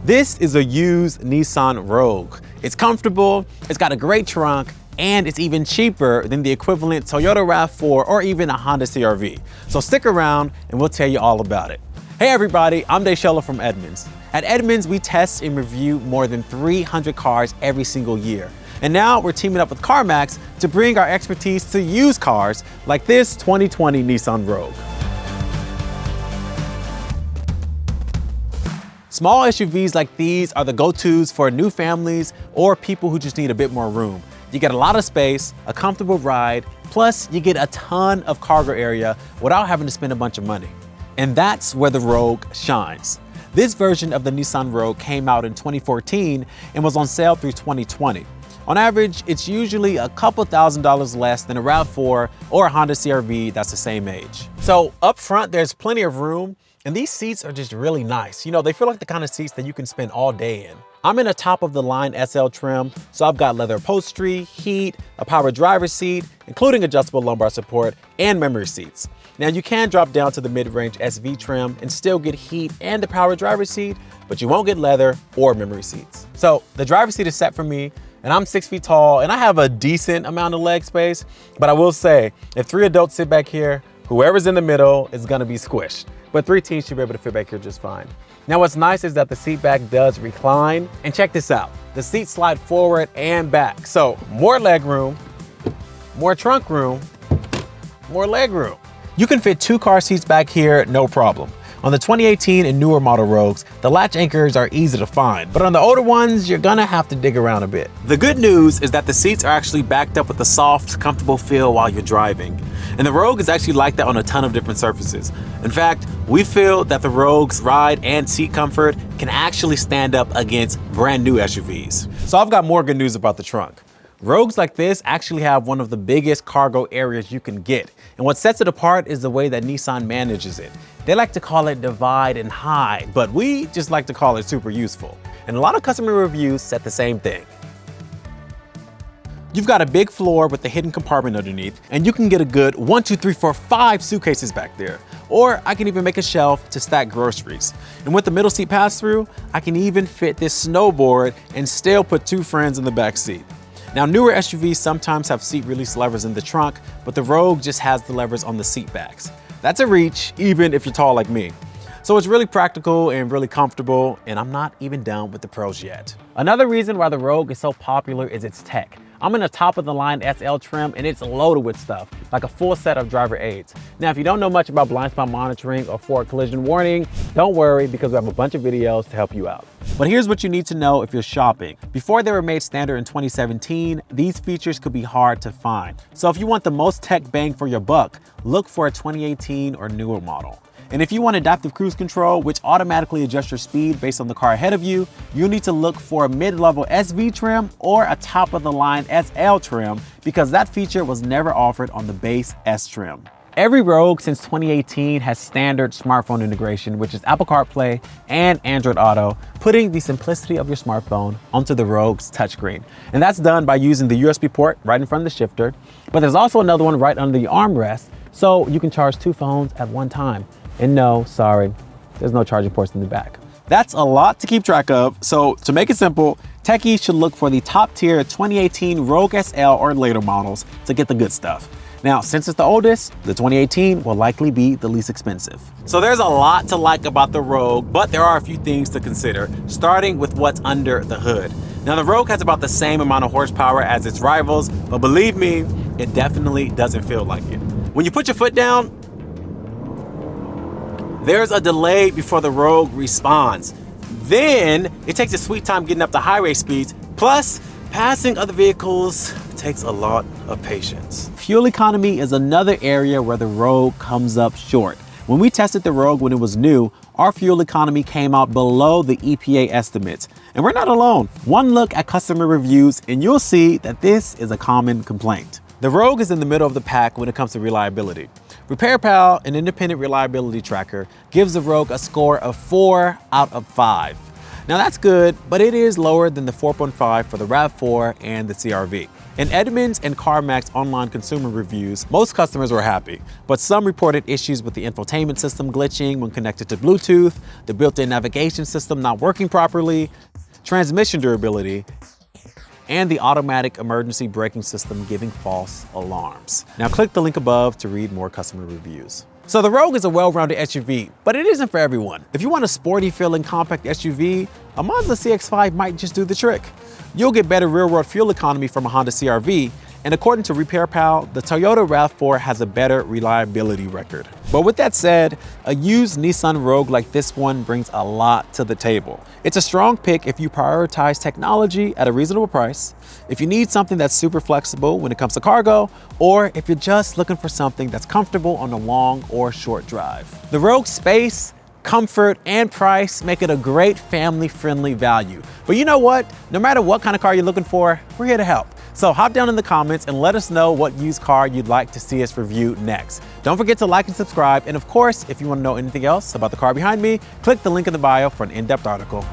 This is a used Nissan Rogue. It's comfortable, it's got a great trunk, and it's even cheaper than the equivalent Toyota RAV4 or even a Honda CR-V. So stick around and we'll tell you all about it. Hey everybody, I'm Deshella from Edmunds. At Edmunds, we test and review more than 300 cars every single year. And now we're teaming up with CarMax to bring our expertise to used cars like this 2020 Nissan Rogue. Small SUVs like these are the go-tos for new families or people who just need a bit more room. You get a lot of space, a comfortable ride, plus you get a ton of cargo area without having to spend a bunch of money. And that's where the Rogue shines. This version of the Nissan Rogue came out in 2014 and was on sale through 2020. On average, it's usually a couple $1,000s less than a RAV4 or a Honda CR-V that's the same age. So up front, there's plenty of room, and these seats are just really nice. You know, they feel like the kind of seats that you can spend all day in. I'm in a top of the line SL trim, so I've got leather upholstery, heat, a power driver's seat, including adjustable lumbar support and memory seats. Now you can drop down to the mid-range SV trim and still get heat and the power driver's seat, but you won't get leather or memory seats. So the driver's seat is set for me, and I'm 6 feet tall and I have a decent amount of leg space, but I will say, if 3 adults sit back here, whoever's in the middle is gonna be squished. But 3 teens should be able to fit back here just fine. Now what's nice is that the seat back does recline, and check this out. The seats slide forward and back. So more leg room, more trunk room, more leg room. You can fit 2 car seats back here, no problem. On the 2018 and newer model Rogues, the latch anchors are easy to find, but on the older ones, you're gonna have to dig around a bit. The good news is that the seats are actually backed up with a soft, comfortable feel while you're driving. And the Rogue is actually like that on a ton of different surfaces. In fact, we feel that the Rogue's ride and seat comfort can actually stand up against brand new SUVs. So I've got more good news about the trunk. Rogues like this actually have one of the biggest cargo areas you can get. And what sets it apart is the way that Nissan manages it. They like to call it divide and hide, but we just like to call it super useful. And a lot of customer reviews said the same thing. You've got a big floor with a hidden compartment underneath, and you can get a good 1, 2, 3, 4, 5 suitcases back there. Or I can even make a shelf to stack groceries. And with the middle seat pass-through, I can even fit this snowboard and still put 2 friends in the back seat. Now, newer SUVs sometimes have seat release levers in the trunk, but the Rogue just has the levers on the seat backs. That's a reach, even if you're tall like me. So it's really practical and really comfortable, and I'm not even done with the pros yet. Another reason why the Rogue is so popular is its tech. I'm in a top of the line SL trim, and it's loaded with stuff, like a full set of driver aids. Now, if you don't know much about blind spot monitoring or forward collision warning, don't worry, because we have a bunch of videos to help you out. But here's what you need to know if you're shopping. Before they were made standard in 2017, these features could be hard to find. So if you want the most tech bang for your buck, look for a 2018 or newer model. And if you want adaptive cruise control, which automatically adjusts your speed based on the car ahead of you, you need to look for a mid-level SV trim or a top-of-the-line SL trim, because that feature was never offered on the base S trim. Every Rogue since 2018 has standard smartphone integration, which is Apple CarPlay and Android Auto, putting the simplicity of your smartphone onto the Rogue's touchscreen. And that's done by using the USB port right in front of the shifter, but there's also another one right under the armrest, so you can charge 2 phones at one time. And no, sorry, there's no charging ports in the back. That's a lot to keep track of, so to make it simple, techies should look for the top-tier 2018 Rogue SL or later models to get the good stuff. Now, since it's the oldest, the 2018 will likely be the least expensive. So there's a lot to like about the Rogue, but there are a few things to consider, starting with what's under the hood. Now, the Rogue has about the same amount of horsepower as its rivals, but believe me, it definitely doesn't feel like it. When you put your foot down, there's a delay before the Rogue responds. Then it takes a sweet time getting up to highway speeds, plus passing other vehicles takes a lot of patience. Fuel economy is another area where the Rogue comes up short. When we tested the Rogue when it was new, our fuel economy came out below the EPA estimates. And we're not alone. One look at customer reviews and you'll see that this is a common complaint. The Rogue is in the middle of the pack when it comes to reliability. RepairPal, an independent reliability tracker, gives the Rogue a score of 4 out of 5. Now that's good, but it is lower than the 4.5 for the RAV4 and the CR-V. In Edmunds and CarMax online consumer reviews, most customers were happy, but some reported issues with the infotainment system glitching when connected to Bluetooth, the built-in navigation system not working properly, transmission durability, and the automatic emergency braking system giving false alarms. Now click the link above to read more customer reviews. So the Rogue is a well-rounded SUV, but it isn't for everyone. If you want a sporty feeling compact SUV, a Mazda CX-5 might just do the trick. You'll get better real-world fuel economy from a Honda CR-V, and according to RepairPal, the Toyota RAV4 has a better reliability record. But with that said, a used Nissan Rogue like this one brings a lot to the table. It's a strong pick if you prioritize technology at a reasonable price, if you need something that's super flexible when it comes to cargo, or if you're just looking for something that's comfortable on a long or short drive. The Rogue's space, comfort, and price make it a great family-friendly value. But you know what? No matter what kind of car you're looking for, we're here to help. So hop down in the comments and let us know what used car you'd like to see us review next. Don't forget to like and subscribe. And of course, if you want to know anything else about the car behind me, click the link in the bio for an in-depth article.